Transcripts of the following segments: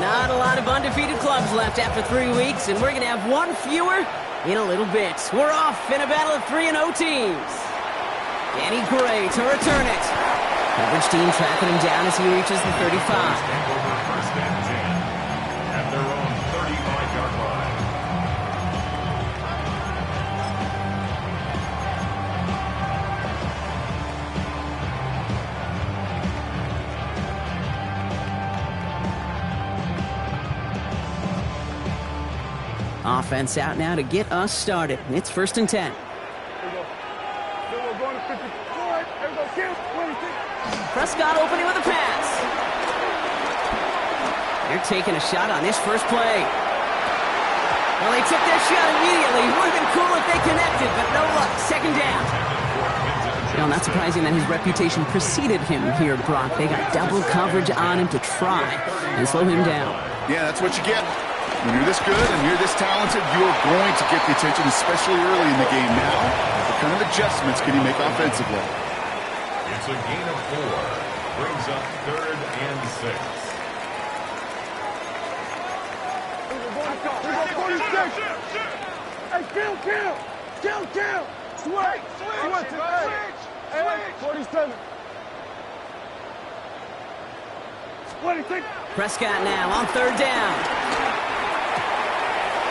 Not a lot of undefeated clubs left after 3 weeks, and we're going to have one fewer in a little bit. We're off in a battle of 3-0 teams. Danny Gray to return it. Coverage team tracking him down as he reaches the 35. First and 10 at their own 35-yard line. Offense out now to get us started. It's 1st and 10. Prescott opening with a pass. They're taking a shot on this first play. Well, they took their shot immediately. Would have been cool if they connected, but no luck. 2nd down. You know, not surprising that his reputation preceded him here, Brock. They got double coverage on him to try and slow him down. Yeah, that's what you get. When you're this good and you're this talented, you're going to get the attention, especially early in the game. Now, what kind of adjustments can he make offensively? It's a gain of 4. Brings up 3rd and 6. Hey, kill! Switch! 47. Prescott now on 3rd down.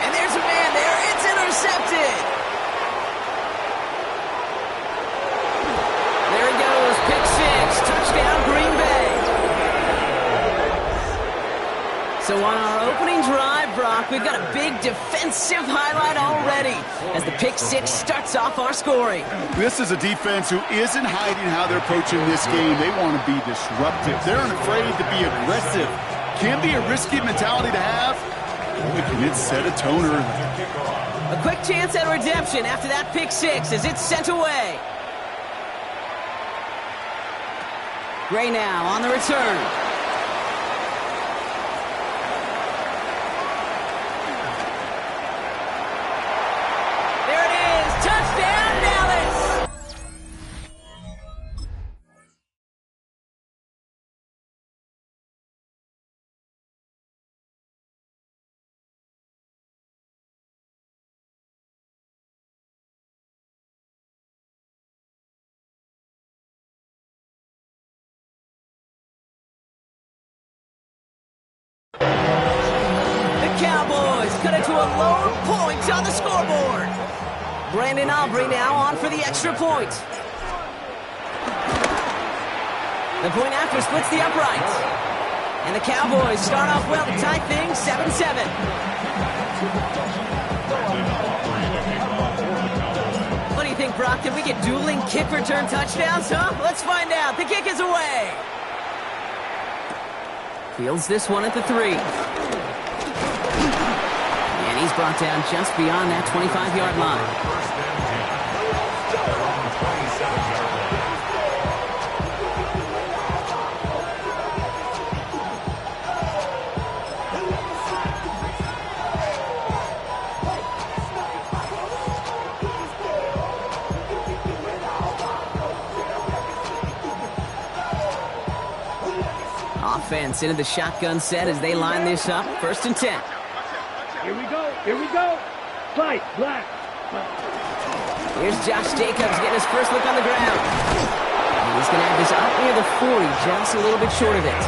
And there's a man there. It's intercepted. There he goes. Pick 6. Touchdown, Green Bay. So on our opening drive, Brock, we've got a big defensive highlight already as the pick 6 starts off our scoring. This is a defense who isn't hiding how they're approaching this game. They want to be disruptive. They're unafraid to be aggressive. Can be a risky mentality to have. Can it set a tone early? A quick chance at redemption after that pick 6 as it's sent away. Gray now on the return. There it is. Touchdown, Dallas. Cowboys cut it to a lower point on the scoreboard. Brandon Aubrey now on for the extra point. The point after splits the uprights. And the Cowboys start off well to tie things 7-7. What do you think, Brock? Did we get dueling kick return touchdowns, huh? Let's find out. The kick is away. Fields this one at the 3. And he's brought down just beyond that 25-yard line. Offense into the shotgun set as they line this up. 1st and 10. Here we go. Fight, black. Here's Josh Jacobs getting his first look on the ground. And he's going to have this up near the 40, just a little bit short of it.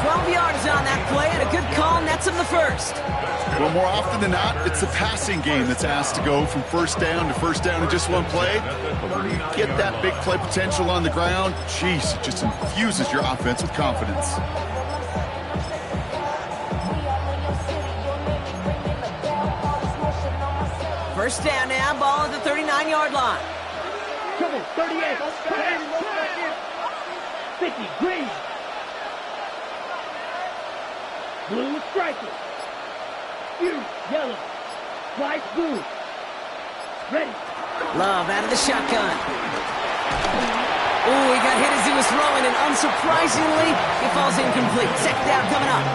12 yards on that play, and a good call nets him the 1st. Well, more often than not, it's the passing game that's asked to go from 1st down to 1st down in just one play. But when you get that big play potential on the ground, geez, it just infuses your offense with confidence. First down now, ball at the 39-yard line. Come on, 38. 50, green. Blue is striking. Blue, yellow. White, blue. Ready. Love out of the shotgun. Ooh, he got hit as he was throwing, and unsurprisingly, he falls incomplete. 2nd down coming up.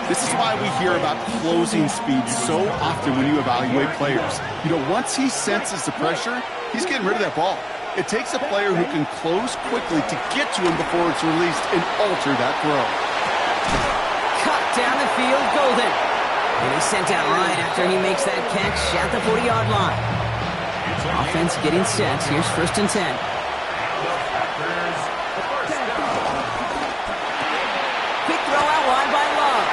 This is why we hear about closing speed so often when you evaluate players. You know, once he senses the pressure, he's getting rid of that ball. It takes a player who can close quickly to get to him before it's released and alter that throw. Cut field, Golden. And he's sent out right after he makes that catch at the 40-yard line. Offense getting set. Here's 1st and 10. Quick throw out wide by Love.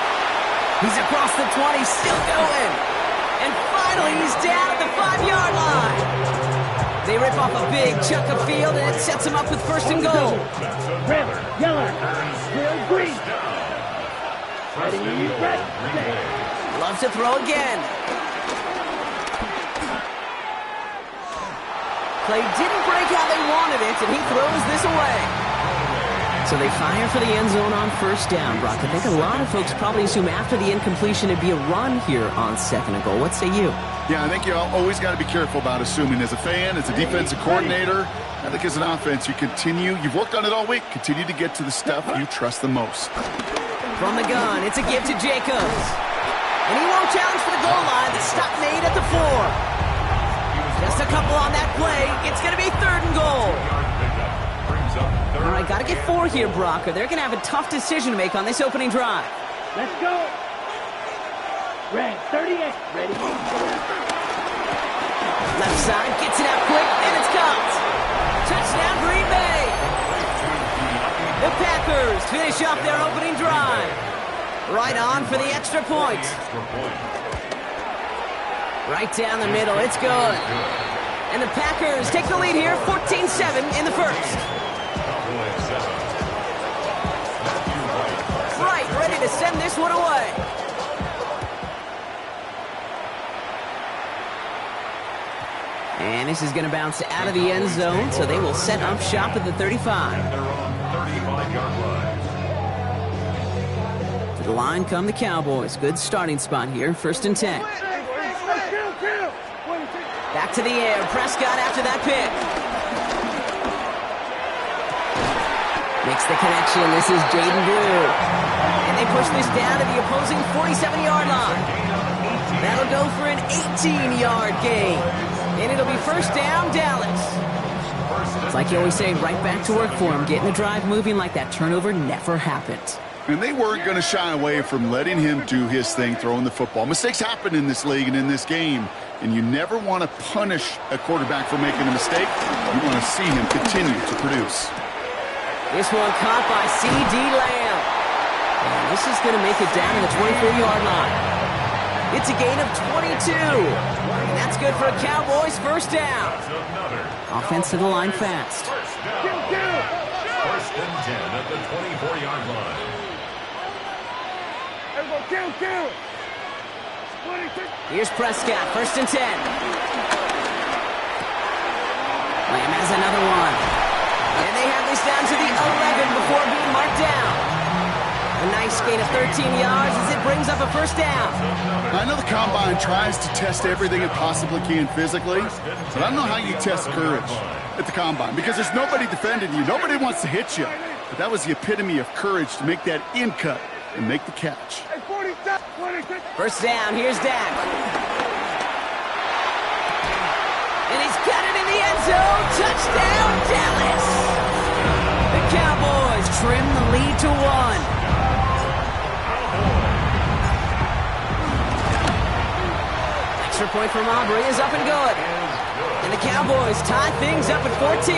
He's across the 20, still going. And finally, he's down at the 5-yard line. They rip off a big chunk of field, and it sets him up with 1st and goal. Red, yellow, blue, green. Ready, red, set. Loves to throw again. Play didn't break how they wanted it, and he throws this away. So they fire for the end zone on 1st down, Brock. I think a lot of folks probably assume after the incompletion it'd be a run here on 2nd and goal. What say you? Yeah, I think you always got to be careful about assuming. As a fan, as a defensive coordinator, I think as an offense, you've worked on it all week. Continue to get to the stuff you trust the most. From the gun, it's a give to Jacobs. And he won't challenge for the goal line. The stop made at the 4. Just a couple on that play. It's going to be 3rd and goal. All right, got to get 4 here, Brock, or they're going to have a tough decision to make on this opening drive. Let's go. Red, 38. Ready. Left side, gets it out quick, and it's caught. Touchdown, Green Bay. The Packers finish off their opening drive. Right on for the extra point. Right down the middle, it's good. And the Packers take the lead here, 14-7 in the 1st. Right, ready to send this one away. And this is going to bounce out of the end zone, so they will set up shop at the 35. To the line come the Cowboys. Good starting spot here, 1st and 10. Back to the air, Prescott after that pick. Makes the connection, this is Jaden Drew. And they push this down to the opposing 47-yard line. That'll go for an 18-yard gain. And it'll be 1st down, Dallas. It's like you always say, right back to work for him. Getting the drive moving like that turnover never happened. And they weren't going to shy away from letting him do his thing, throwing the football. Mistakes happen in this league and in this game, and you never want to punish a quarterback for making a mistake. You want to see him continue to produce. This one caught by C.D. Lamb. And this is going to make it down to the 24-yard line. It's a gain of 22. And that's good for a Cowboys 1st down. Offense to the line fast. 1st and 10 at the 24-yard line. Here's Prescott, 1st and 10. Lamb has another one. And they have this down to the 11 before being marked down. A nice gain of 13 yards as it brings up a 1st down. I know the Combine tries to test everything it possibly can physically, but I don't know how you test courage at the Combine because there's nobody defending you. Nobody wants to hit you. But that was the epitome of courage to make that in cut and make the catch. 1st down, here's Dak. And he's got it in the end zone. Touchdown, Dallas. The Cowboys trim the lead to 1. Extra point from Aubrey is up and good. And the Cowboys tie things up at 14.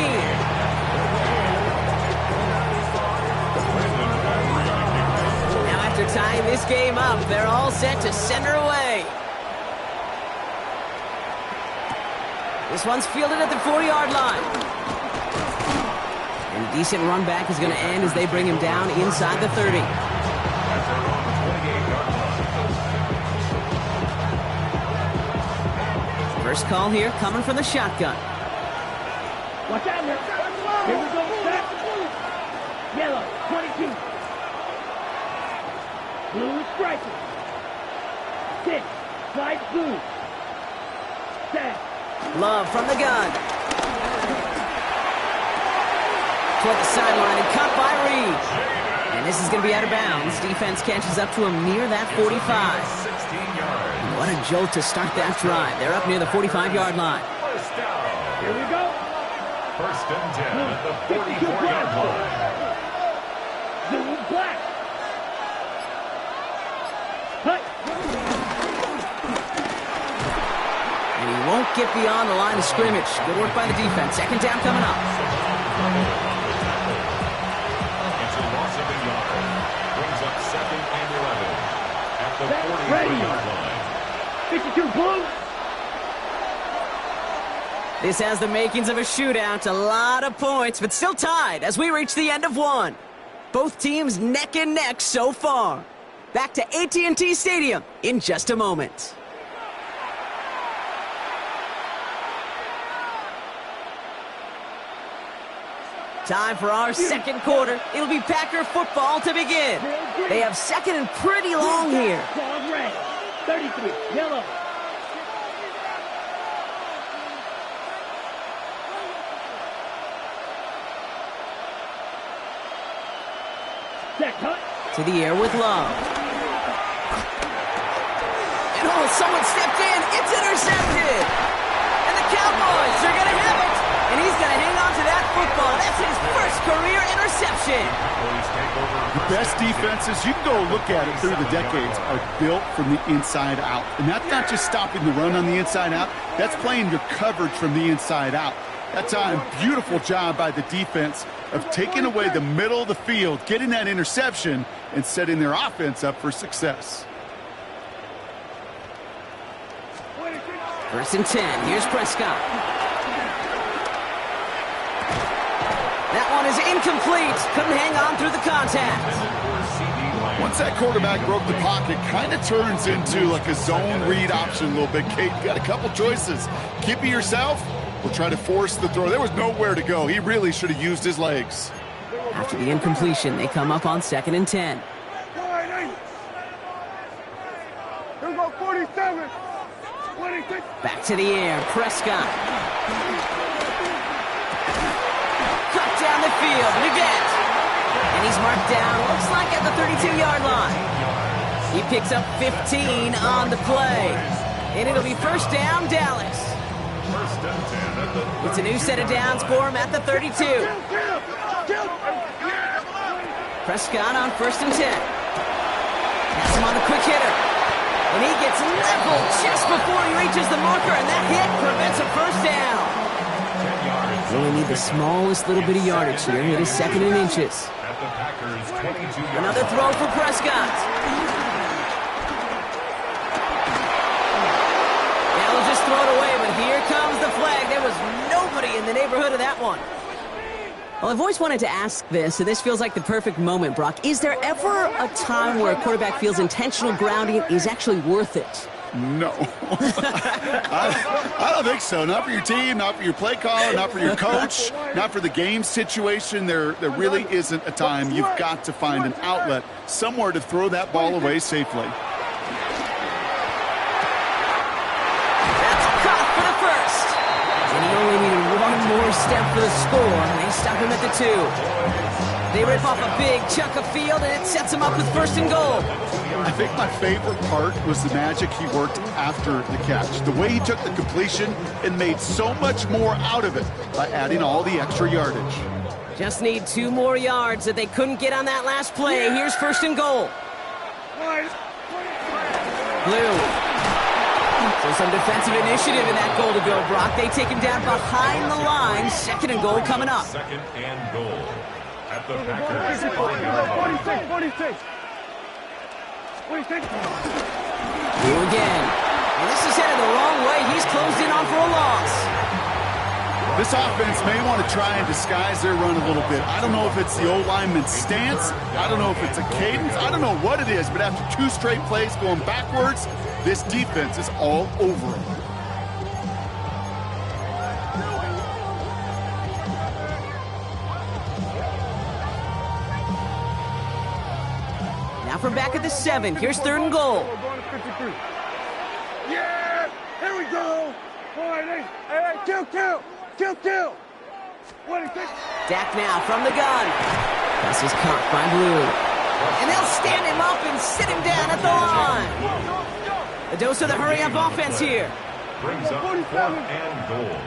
Now after tying this game up, they're all set to send her away. This one's fielded at the 40-yard line. And a decent run back is going to end as they bring him down inside the 30. First call here coming from the shotgun. Watch out now. Here we go. Back. Yellow, 22. Blue is striking. 6. Slide blue. Set. Love from the gun. Toward the sideline and caught by Reed. And this is going to be out of bounds. Defense catches up to him near that 45. What a jolt to start that drive. They're up near the 45-yard line. Here we go. 1st and 10 at the 44-yard line. Blue black. get beyond the line of scrimmage. Good work by the defense. Second down coming up. It's a loss of a yard. Brings up 2nd and 11 at the 40-yard line. 52 Blue. This has the makings of a shootout. A lot of points, but still tied as we reach the end of one. Both teams neck and neck so far. Back to AT&T Stadium in just a moment. Time for our second quarter. It'll be Packer football to begin. They have second and pretty long here. Ball red. 33. Yellow. Check, cut. To the air with Love. And someone stepped in. It's intercepted. And the Cowboys are going to have it. And he's going to hang on to that football. That's his first career interception. The best defenses, you can go look at it through the decades, are built from the inside out. And that's not just stopping the run on the inside out. That's playing your coverage from the inside out. That time, beautiful job by the defense of taking away the middle of the field, getting that interception, and setting their offense up for success. 1st and 10. Here's Prescott. That one is incomplete. Couldn't hang on through the contact. Once that quarterback broke the pocket, kind of turns into like a zone read option a little bit. Kate, you got a couple choices. Keep it yourself. We'll try to force the throw. There was nowhere to go. He really should have used his legs. After the incompletion, they come up on 2nd and 10. Here we go, 47. 26. Back to the air. Prescott. Cut down the field. Leggett. And he's marked down, looks like at the 32-yard line. He picks up 15 on the play. And it'll be 1st down, Dallas. It's a new set of downs for him at the 32. Prescott on 1st and 10. Has him on the quick hitter. And he gets leveled just before he reaches the marker, and that hit prevents a 1st down. They only need the smallest little bit of yardage here. It is 2nd and inches. Another throw for Prescott. They'll just throw it away, but here comes the flag. There was nobody in the neighborhood of that one. Well, I've always wanted to ask this, and this feels like the perfect moment, Brock. Is there ever a time where a quarterback feels intentional grounding is actually worth it? No. I don't think so. Not for your team, not for your play caller, not for your coach, not for the game situation. There really isn't a time. You've got to find an outlet, somewhere to throw that ball away safely. That's caught for the first. And he only needed one more step for the score, and they stop him at the 2. They rip off a big chunk of field, and it sets him up with 1st and goal. I think my favorite part was the magic he worked after the catch. The way he took the completion and made so much more out of it by adding all the extra yardage. Just need 2 more yards that they couldn't get on that last play. Here's 1st and goal. Blue. So some defensive initiative in that goal to go, Brock. They take him down behind the line. 2nd and goal coming up. 2nd and goal at the Packers 5-yard line. 46. Blue again. And this is headed the wrong way. He's closed in on for a loss. This offense may want to try and disguise their run a little bit. I don't know if it's the old lineman's stance. I don't know if it's a cadence. I don't know what it is, but after 2 straight plays going backwards, this defense is all over him. Now from back at the 7. Here's 3rd and goal. Yeah! Here we go! Hey, kill! Dak now from the gun. This is caught by Blue. And they'll stand him up and sit him down at the line. The dose of the hurry-up offense here. Brings up 4th and goal.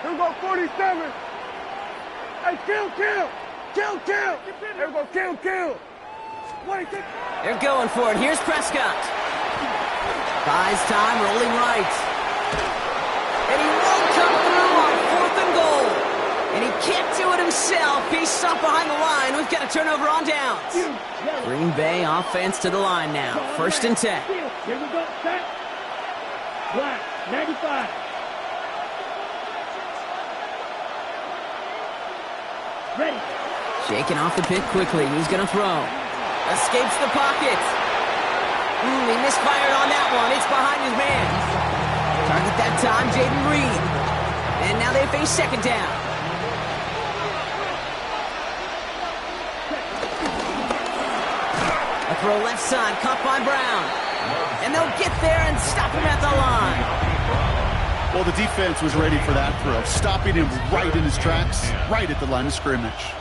Here we go, 47. Hey, kill! Here we go, kill! 26. They're going for it. Here's Prescott. Buys time, rolling right. And he won't come through on 4th and goal. And he can't do it himself. He's stopped behind the line. We've got a turnover on downs. Green Bay offense to the line now. 1st and 10. Here we go. Set. Black, 95. Ready. Shaking off the pick quickly. He's going to throw. Escapes the pocket. He misfired on that one. It's behind his man. Target that time, Jaden Reed. And now they face 2nd down. A throw left side, caught by Brown. And they'll get there and stop him at the line. Well, the defense was ready for that throw, stopping him right in his tracks, right at the line of scrimmage.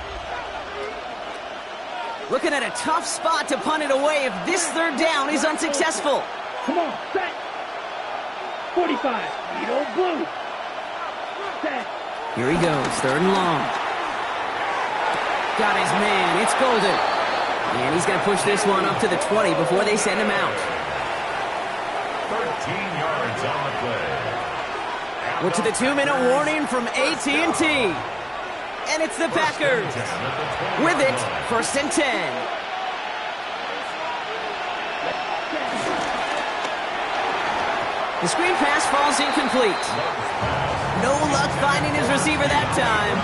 Looking at a tough spot to punt it away if this 3rd down is unsuccessful. Come on, set. 45. Vito blue. Set. Here he goes, 3rd and long. Got his man, it's Golden. And he's going to push this one up to the 20 before they send him out. 13 yards on the play. We're to the 2-minute warning from AT&T. And it's the Packers. With it, 1st and 10. The screen pass falls incomplete. No luck finding his receiver that time.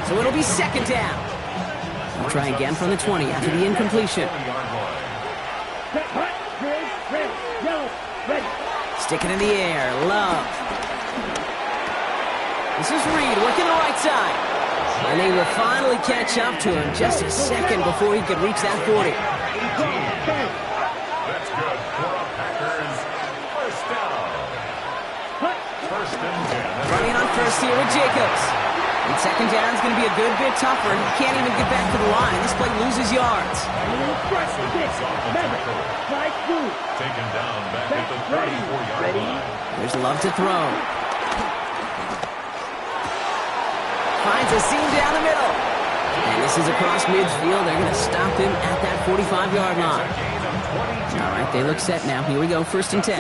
So it'll be 2nd down. We'll try again from the 20 after the incompletion. Stick it in the air. Love. This is Reed working the right side. And they will finally catch up to him just a second before he could reach that 40. That's good for a Packers 1st down. 1st and 10. Running on 1st here with Jacobs. And 2nd down is going to be a good bit tougher. He can't even get back to the line. This play loses yards. Taken down back at the 34-yard line. There's Love to throw. Finds a seam down the middle. And this is across midfield. They're going to stop him at that 45-yard line. All right, they look set now. Here we go, 1st and 10.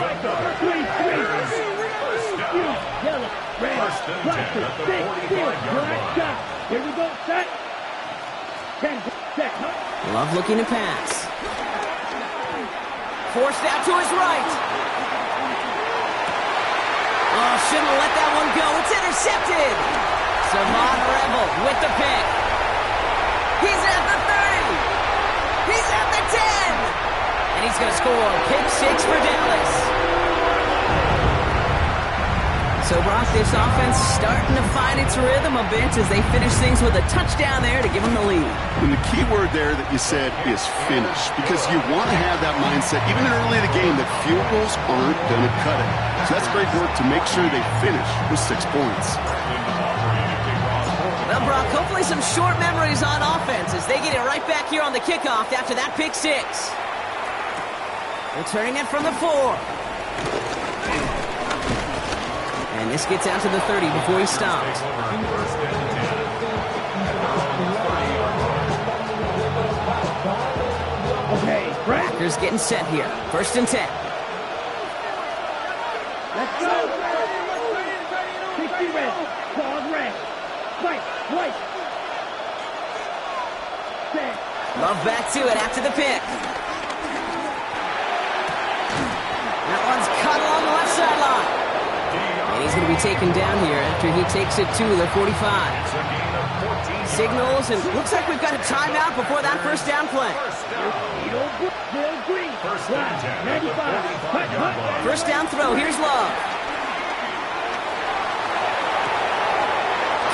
Here we go, set. Love looking to pass. Forced out to his right. Oh, shouldn't have let that one go. It's intercepted. Savon Rebel with the pick. He's at the 30. He's at the 10. And he's going to score. Pick 6 for Dallas. So, Brock, this offense starting to find its rhythm a bit as they finish things with a touchdown there to give them the lead. And the key word there that you said is finish, because you want to have that mindset, even early in the game, that field goals aren't going to cut it. So that's great work to make sure they finish with 6 points. Well, Brock, hopefully some short memories on offense as they get it right back here on the kickoff after that pick 6. Returning it from the 4. And this gets out to the 30 before he stops. Okay, Packers getting set here. 1st and 10. Let's go. 60 red. Pause red. Fight. Right. Set. Love back to it after the pick. That one's cut along the left sideline. And he's going to be taken down here after he takes it to the 45. Signals, and looks like we've got a timeout before that 1st down play. 1st down throw, here's Love.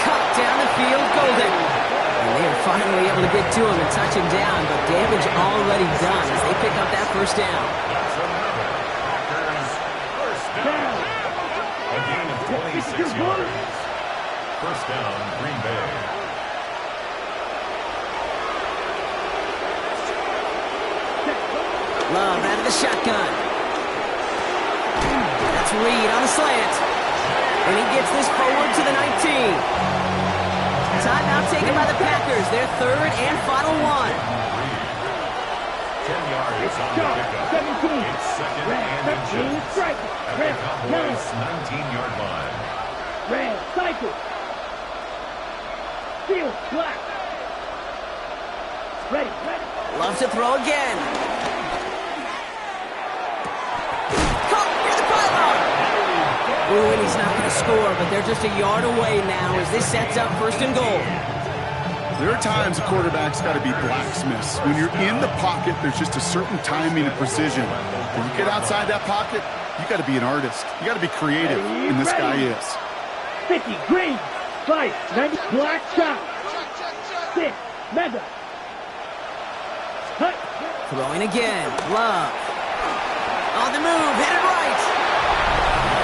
Cut down the field, Golden. And they are finally able to get to him and touch him down, but damage already done as they pick up that 1st down. A gain of 26 yards. 1st down, Green Bay. Love out of the shotgun. That's Reed on the slant. And he gets this forward to the 19. Timeout taken by the Packers. Their 3rd and final one. 10 yards on the pickup. 17. It's second Red, and 13, inches. strike. At Red, the Cowboys' 9. 19-yard line. Red, cycle. Field, black. Ready, ready. Love to throw again. Caught near the pylon. Ooh, and he's not going to score, but they're just a yard away now as this sets up first and goal. There are times a quarterback's got to be blacksmiths. When you're in the pocket, there's just a certain timing and precision. When you get outside that pocket, you got to be an artist. You got to be creative, and this guy is. 50, green, 5, 90, black shot. 6, mega. Hut. Throwing again. Love. On the move, headed right.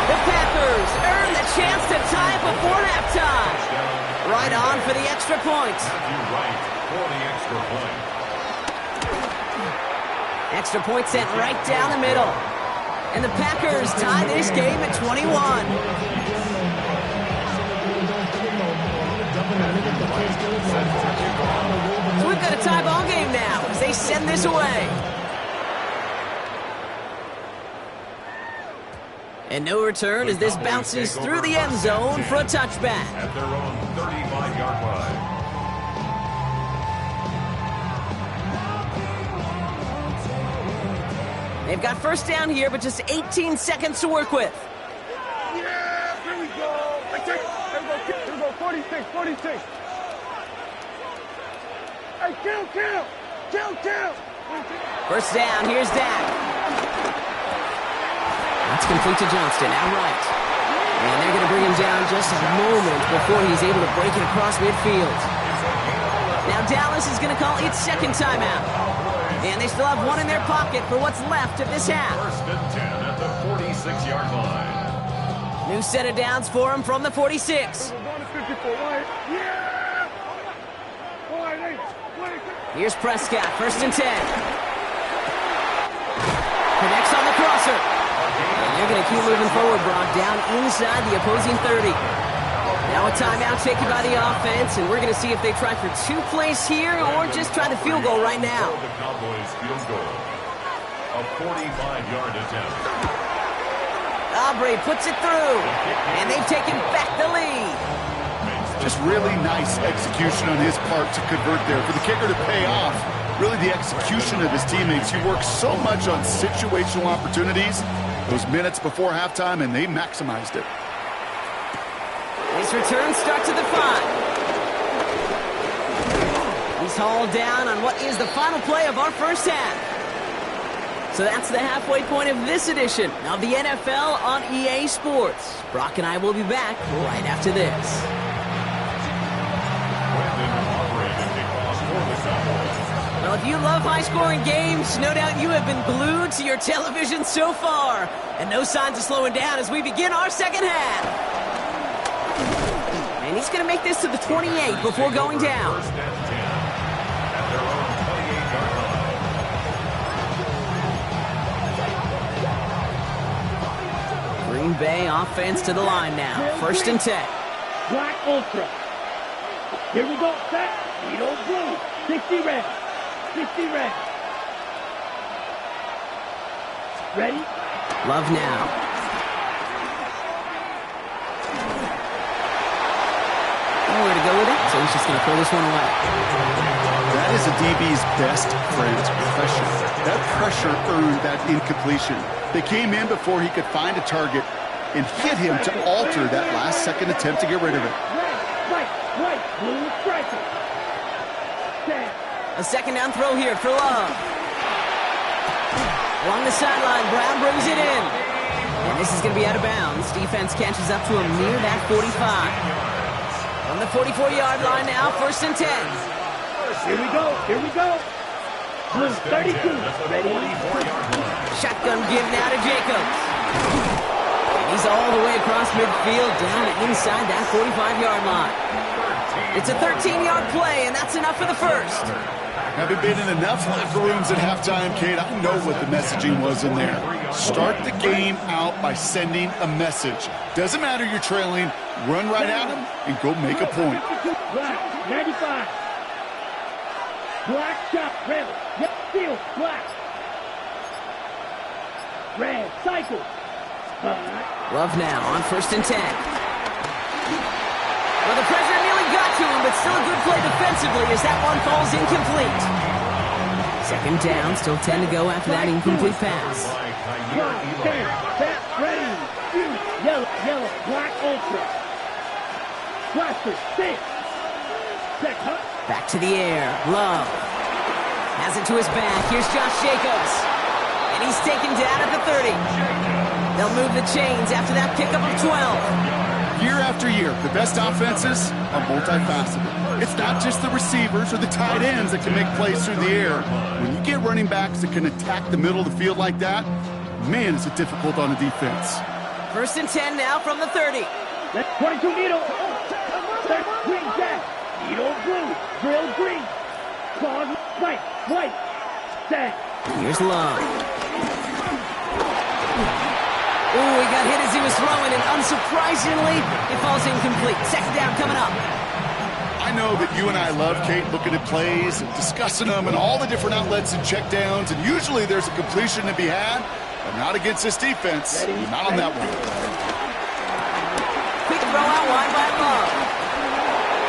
The Packers earn the chance to tie before halftime. Right on for the extra point. You're right for the extra point. Extra point sent right down the middle. And the Packers tie this game at 21. So we've got a tie ball game now as they send this away. And no return as this bounces through the end zone for a touchback. At their own 35-yard line. They've got first down here, but just 18 seconds to work with. Yeah, here we go. Here we go, 46, 46. Hey, count. First down, here's Dak. That's complete to Johnston, outright. And they're going to bring him down just a moment before he's able to break it across midfield. Now Dallas is going to call its second timeout. And they still have one in their pocket for what's left of this half. First and 10 at the 46-yard line. New set of downs for him from the 46. Here's Prescott, first and 10. Connects on the crosser. And they're going to keep moving forward, Brock, down inside the opposing 30. Now a timeout taken by the offense, and we're going to see if they try for 2 plays here or just try the field goal right now. The Cowboys field goal. A 45-yard attempt. Aubrey puts it through, and they've taken back the lead. Just really nice execution on his part to convert there. For the kicker to pay off, really the execution of his teammates. He works so much on situational opportunities those minutes before halftime, and they maximized it. His return starts at the 5. He's hauled down on what is the final play of our first half. So that's the halfway point of this edition of the NFL on EA Sports. Brock and I will be back right after this. Well, if you love high-scoring games, no doubt you have been glued to your television so far. And no signs of slowing down as we begin our second half. And he's going to make this to the 28 before going down. First and 10 at their own 28-yard line. Green Bay offense to the line now. First and 10. Black Ultra. Here we go, set. Vito blue. 60 red. 60 red. Ready? Love now. Nowhere to go with it, so he's just going to pull this one away. That is a DB's best friend, pressure. That pressure earned that incompletion. They came in before he could find a target and hit him to alter that last-second attempt to get rid of it. Red, white, blue, striker. A second down throw here for Love. Along the sideline, Brown brings it in. And this is going to be out of bounds. Defense catches up to him near that 45. On the 44-yard line now, first and 10. Here we go. Blue 32. Ready? Shotgun give now to Jacobs. And he's all the way across midfield, down inside that 45-yard line. It's a 13-yard play, and that's enough for the first. Having been in enough locker rooms at halftime, Kate, I know what the messaging was in there. Start the game out by sending a message. Doesn't matter you're trailing, run right at them and go make a point. 95. Black shot, red. Yep, steal, black. Red, cycle. Love now on 1st and 10. Well, the pressure nearly got to him, but still a good play defensively as that one falls incomplete. 2nd down, still 10 to go after that incomplete pass. Bat ready. Shoot. Yellow, yellow, black ultra. Blaster, six. Check, huh? Back to the air. Love. Has it to his back. Here's Josh Jacobs. And he's taken down at the 30. They'll move the chains after that pickup of 12. Year after year, the best offenses are multifaceted. It's not just the receivers or the tight ends that can make plays through the air. When you get running backs that can attack the middle of the field like that, man, is it difficult on the defense. 1st and 10 now from the 30. That's 22 needle. That's green jack. Needle blue. Drill green. Claws white. White. Set. Here's Love. Ooh, he got hit as he was throwing, and unsurprisingly, it falls incomplete. 2nd down coming up. I know that you and I love, Kate, looking at plays and discussing them and all the different outlets and checkdowns, and usually there's a completion to be had, but not against this defense. Not on that one. Quick throw out wide by Love.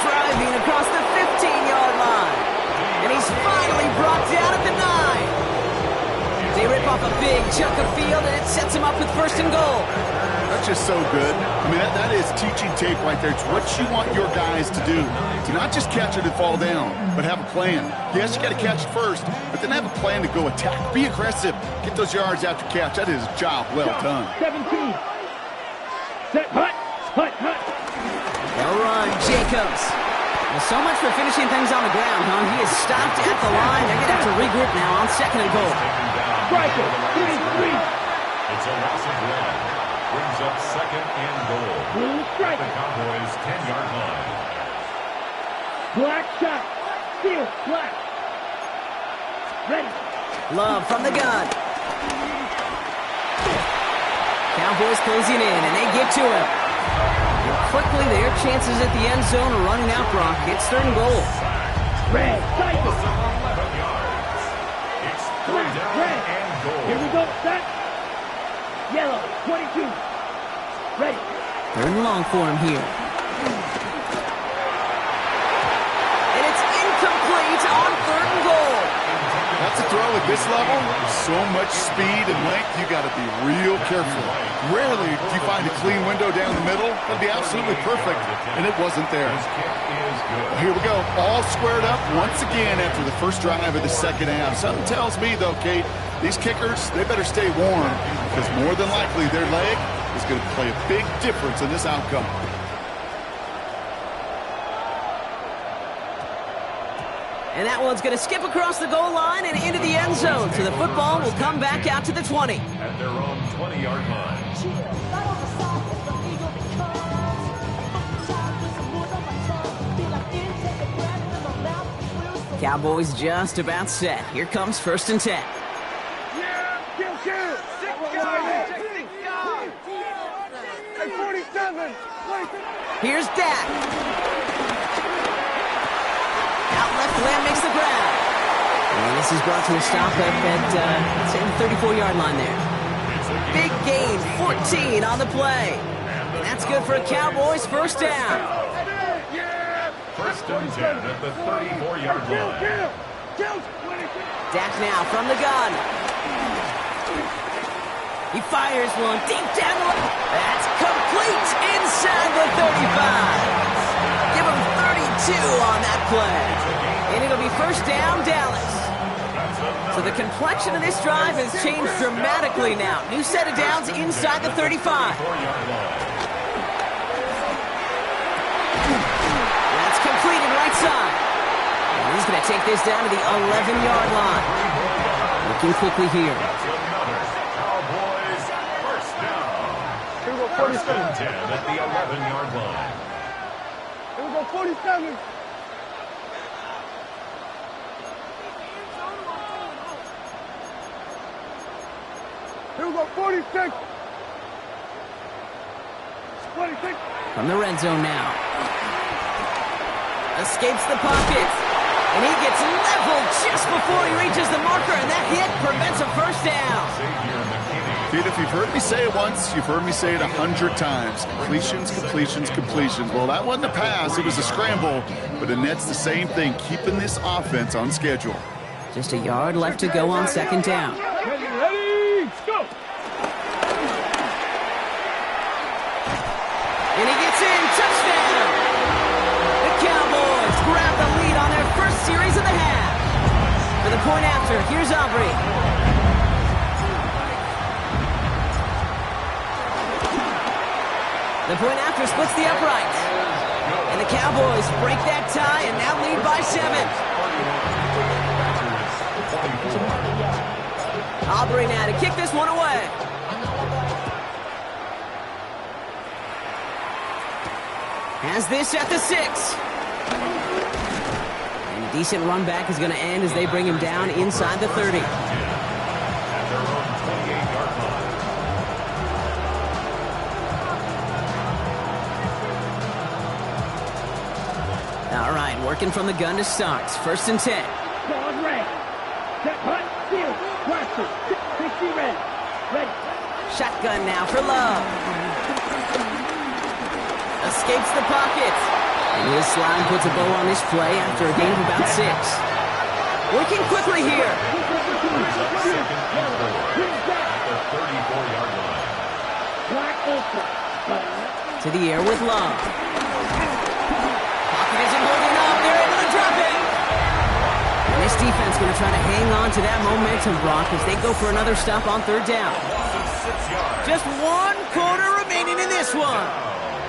Driving across the 15-yard line. And he's finally brought down at the 9. They rip off a big chunk of field, and it sets him up with 1st and goal. That's just so good. I mean, that is teaching tape right there. It's what you want your guys to do. To not just catch it and fall down, but have a plan. Yes, you got to catch it first, but then have a plan to go attack. Be aggressive. Get those yards after catch. That is a job well done. 17. Set, hut, hut, hut. They'll run, Jacobs. Well, so much for finishing things on the ground, huh? He is stopped at the line. They're going to have to regroup now on 2nd and goal. Striker, 3-3. It's a loss of 1. Brings up 2nd and goal. Blue striker. The Cowboys' 10-yard line. Black shot. Steal, black. Ready. Love from the gun. Cowboys closing in, and they get to him. And quickly, their chances at the end zone are running out, Brock. It's 3rd and goal. Red, cycle. 11 yards. It's 3rd down Red. and goal. Here we go, set. Yellow, 22. Ready. 3rd and long for him here. And it's incomplete on 3rd and goal. That's a throw at this level. So much speed and length, you got to be real careful. Rarely do you find a clean window down the middle. That'd be absolutely perfect, and it wasn't there. Here we go, all squared up once again after the first drive of the 2nd half. Something tells me, though, Kate, these kickers, they better stay warm, because more than likely their leg is going to play a big difference in this outcome. And that one's going to skip across the goal line and into the end zone. So the football will come back out to the 20. At their own 20-yard line. Cowboys just about set. Here comes 1st and 10. Yeah, kill, kill. 6 guys. 6 guys. Hey, 47. Here's Dak. Out left, Lamb makes the grab. And this is brought to a stop at say, the 34-yard line there. Big gain, 14 on the play. And that's good for a Cowboys 1st down. 1st and 10 at the 34-yard line. Dak now from the gun. He fires one deep down the left. That's complete inside the 35. Give him 32 on that play. And it'll be 1st down, Dallas. So the complexion of this drive has changed dramatically now. New set of downs inside the 35. That's completed right side. And he's going to take this down to the 11-yard line. Looking quickly here. Cowboys 1st down. 1st and 10 at the 11-yard line. Here we go, 47. Here we go, 46. 26. From the red zone now. Escapes the pocket. And he gets leveled just before he reaches the marker, and that hit prevents a first down. Pete, if you've heard me say it once, you've heard me say it 100 times. Completions, completions, completions. Well, that wasn't a pass. It was a scramble. But it nets the same thing, keeping this offense on schedule. Just a yard left to go on second down. Ready, go! And he gets in. Touchdown! The Cowboys grab the lead on their first series of the half. For the point after, here's Aubrey. The point after splits the uprights. And the Cowboys break that tie and now lead by 7. Aubrey now to kick this one away. Has this at the 6. And a decent run back is going to end as they bring him down inside the 30. All right, working from the gun to start. 1st and 10. Gone red. Set, hut, field, blaster, 60 red. Ready. Shotgun now for Love. Escapes the pocket. And his slide puts a bow on his play after a gain of about 6. Working quickly here. Black ultra. To the air with Love. Pocket isn't holding up. They're able to drop it. And this defense going to try to hang on to that momentum, Brock, as they go for another stop on 3rd down. Just 1 quarter remaining in this one.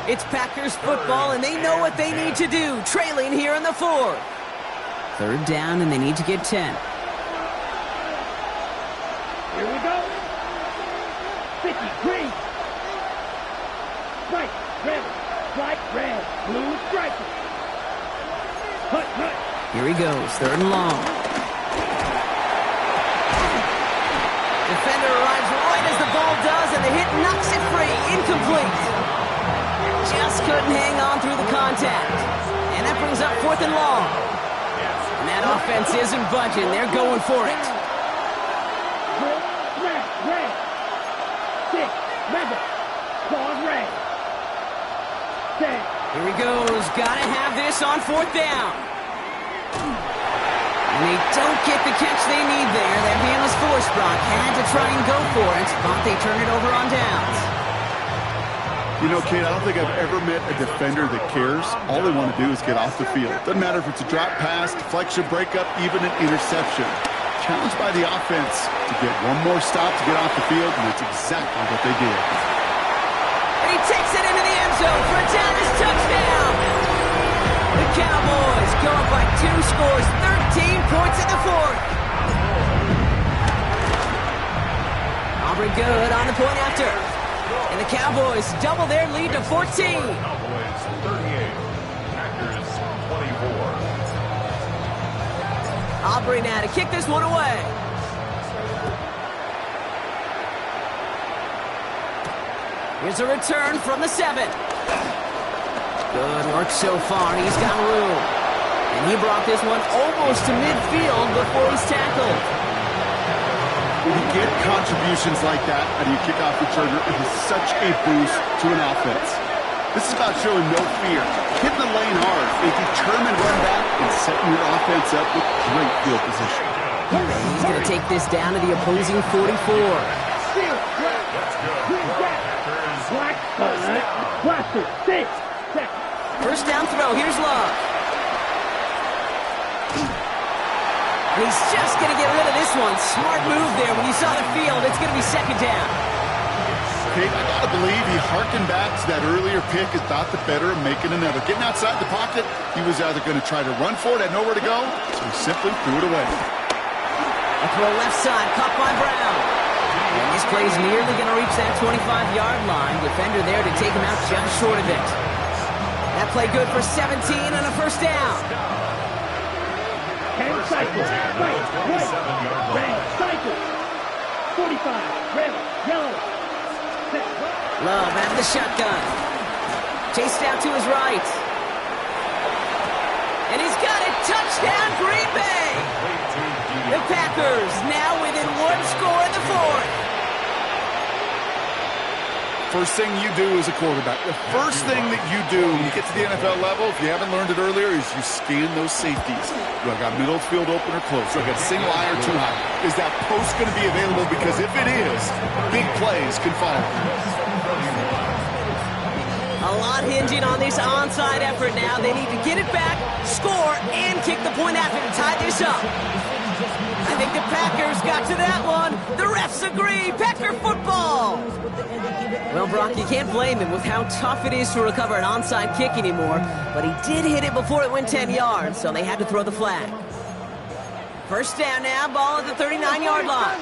It's Packers football, and they know what they need to do, trailing here in the 4th. 3rd down, and they need to get 10. Here we go. 50, green. White, red, white, red, blue stripe. Hut, hut. Here he goes, 3rd and long. Defender arrives right as the ball does, and the hit knocks it free. Incomplete. Just couldn't hang on through the contact. And that brings up 4th and long. And that offense isn't budging. They're going for it. Red, red. 6, red, claws red. 10. Here he goes. Gotta have this on 4th down. And they don't get the catch they need there. That man was forced, Brock. Had to try and go for it, but they turn it over on downs. You know, Kate, I don't think I've ever met a defender that cares. All they want to do is get off the field. Doesn't matter if it's a drop pass, deflection, breakup, even an interception. Challenged by the offense to get one more stop to get off the field, and that's exactly what they did. And he takes it into the end zone for a Dallas touchdown. The Cowboys go up by 2 scores, 13 points in the 4th. Aubrey good on the point after. And the Cowboys double their lead to 14. Cowboys 38, Packers 24. Aubrey now to kick this one away. Here's a return from the 7. Good work so far. He's got room. And he brought this one almost to midfield before he's tackled. When you get contributions like that out of your kickoff returner, it is such a boost to an offense. This is about showing no fear, hitting the lane hard, a determined run back, and setting your offense up with great field position. He's going to take this down to the opposing 44. Black, blaster, 6, 7. First down throw. Here's Love. And he's just going to get rid of this one. Smart move there. When you saw the field, it's going to be 2nd down. Kate, I got to believe he harkened back to that earlier pick and thought the better of making another. Getting outside the pocket, he was either going to try to run for it, had nowhere to go, so he simply threw it away. A throw left side, caught by Brown. And this play's nearly going to reach that 25-yard line. Defender there to take him out just short of it. That play good for 17 and a first down. 10 cycles, right, red, cycle. 45, red, yellow. Love out of the shotgun. Chased out to his right. And he's got it. Touchdown, Green Bay! The Packers now within one score in the fourth. First thing you do as a quarterback, the first thing that you do when you get to the NFL level, if you haven't learned it earlier, is you scan those safeties. Do I got middle field open or close? Do I got single eye or too high? Is that post going to be available? Because if it is, big plays can follow. A lot hinging on this onside effort now. They need to get it back, score, and kick the point after to tie this up. I think the Packers got to that one. The refs agree. Packer football. Well, Brock, you can't blame him with how tough it is to recover an onside kick anymore. But he did hit it before it went 10 yards, so they had to throw the flag. First down now, ball at the 39-yard line.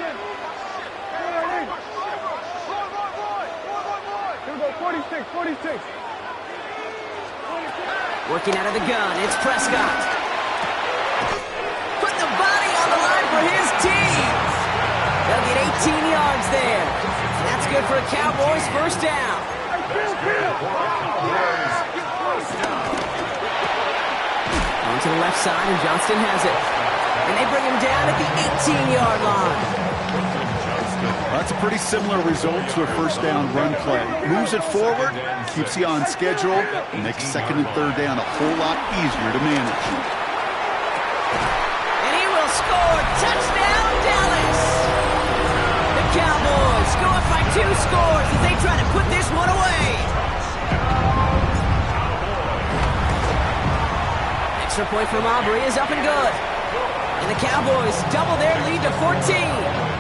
Here we go, 46, 46. Working out of the gun, it's Prescott. Putting the body on the line for his team. They'll get 18 yards there. That's good for a Cowboys first down. On to the left side, and Johnston has it. And they bring him down at the 18-yard line. That's a pretty similar result to a first down run play. Moves it forward, keeps you on schedule, makes second and third down a whole lot easier to manage. And he will score. Touchdown, Dallas! The Cowboys go up by 2 scores as they try to put this one away. Extra point from Aubrey is up and good. And the Cowboys double their lead to 14.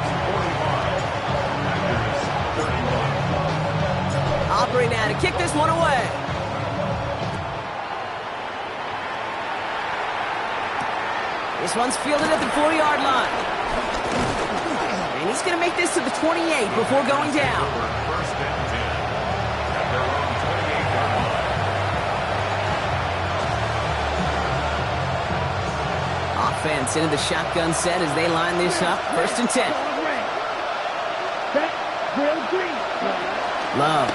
Aubrey now to kick this one away. This one's fielded at the 4-yard line. And he's going to make this to the 28 before going down. First and 10 at their own 28-yard line. Offense into the shotgun set as they line this up. First and 10. Love.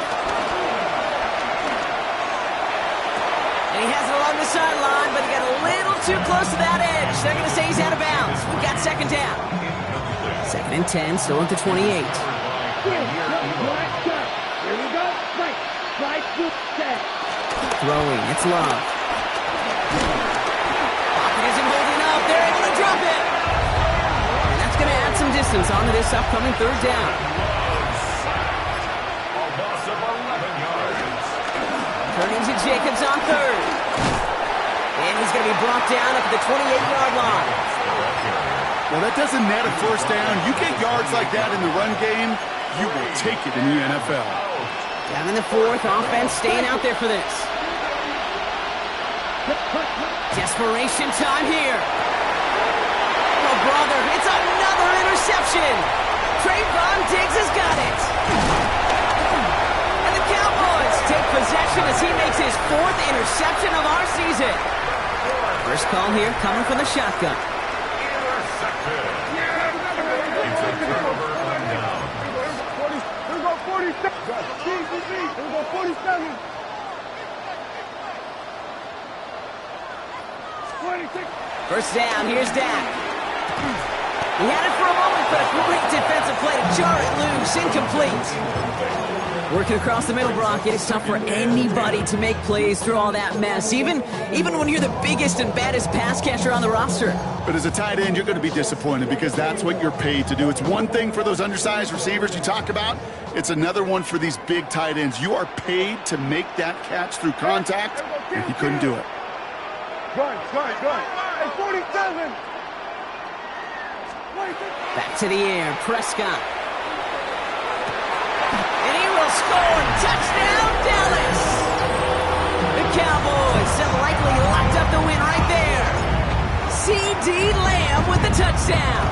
And he has it along the sideline, but he got a little too close to that edge. They're going to say he's out of bounds. We've got second down. Second and 10, still at the 28. Here we go. Right. Throwing, it's Love. Pocket isn't holding up. They're able to drop it. And that's going to add some distance onto this upcoming third down. A loss of 11 yards. Turning to Jacobs on third. And he's going to be brought down at the 28-yard line. Well, that doesn't net a first down. You get yards like that in the run game, you will take it in the NFL. Down in the fourth, offense staying out there for this. Desperation time here. Oh, brother, it's another interception. Trayvon Diggs has got it. And the Cowboys take possession as he makes his 4th interception of our season. First call here coming from the shotgun. Intercepted. It's a turnover on down. Here we go, 47. Here we go, 47. 26. First down, here's Dak. He had it for a moment, but a great defensive play to jar it loose, incomplete. Working across the middle, Brock, it's tough for anybody to make plays through all that mess, even when you're the biggest and baddest pass catcher on the roster. But as a tight end, you're going to be disappointed because that's what you're paid to do. It's one thing for those undersized receivers you talk about. It's another one for these big tight ends. You are paid to make that catch through contact, and he couldn't do it. Good. Hey, 47. Back to the air, Prescott. And he will score. Touchdown, Dallas. The Cowboys have likely locked up the win right there. C.D. Lamb with the touchdown.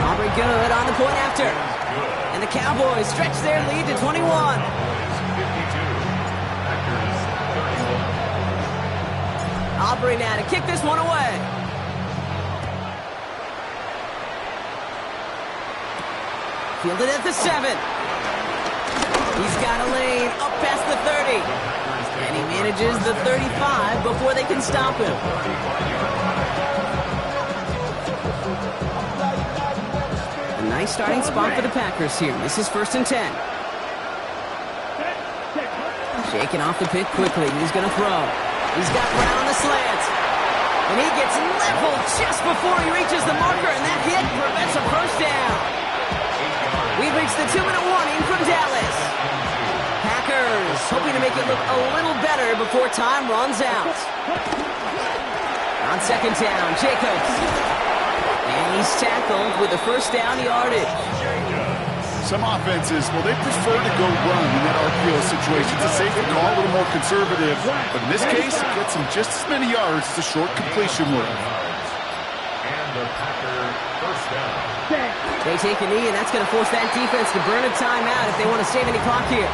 Aubrey good on the point after. And the Cowboys stretch their lead to 21. Aubrey now to kick this one away. Fielded at the 7. He's got a lane up past the 30. And he manages the 35 before they can stop him. A nice starting spot for the Packers here. This is 1st and 10. Shaking off the pick quickly. He's going to throw. He's got Brown on the slant. And he gets leveled just before he reaches the marker, and that hit prevents a first down. We've reached the 2-minute warning from Dallas. Packers hoping to make it look a little better before time runs out. On 2nd down, Jacobs. And he's tackled with the first down yardage. Some offenses, well, they prefer to go run in that RPO situation. It's a safer call, a little more conservative. But in this case, it gets him just as many yards as a short completion would. And the Packer first down. They take a knee, and that's going to force that defense to burn a timeout if they want to save any clock here.